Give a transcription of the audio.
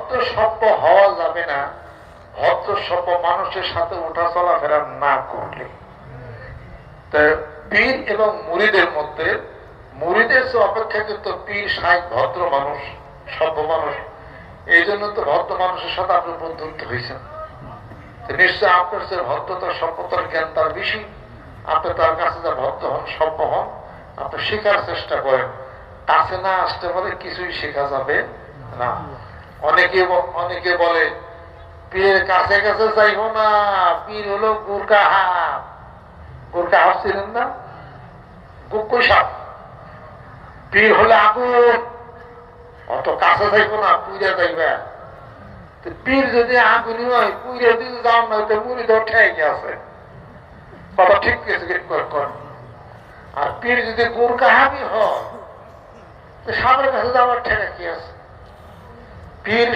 ভদ্র সভ্য হওয়া যাবে না ভদ্র সভ্য মানুষের সাথে উঠা চলাফেরা না করলে। পীর এবং মুরিদের মধ্যে মুরিদের যে অপেক্ষাকৃত পীর সাহেব ভদ্র মানুষ, সভ্য মানুষ, এই জন্য তো ভদ্র মানুষের সাথে আপনি বন্ধুত্ব হয়েছেন। নিশ্চয় আপনার যে ভদ্রতা সভ্যতার জ্ঞান তার বেশি, আপনি তার কাছে যা ভদ্র হন সভ্য হন, আপনি শেখার চেষ্টা করেন। কাছে না আসতে পারে কিছুই শেখা যাবে না। অনেকে বলে পীরের কাছে কাছে যাইব না, পীর হলো গুরকা হাফ। গুরকা হাফ ছিলেন না? গুক্কই সাপ। পীর হলে আগুন, অত কাছে যাইব না, পুইরা যাইবে। পীর যদি আগুনই হয়, পুইরা যদি যাও না, তো মুড়ি ধর ঠেকে আছে। কথা ঠিক করেন। আর পীর যদি গুরকা হাফই হয়, সাপের কাছে যাওয়ার ঠেকা কি আছে? পীর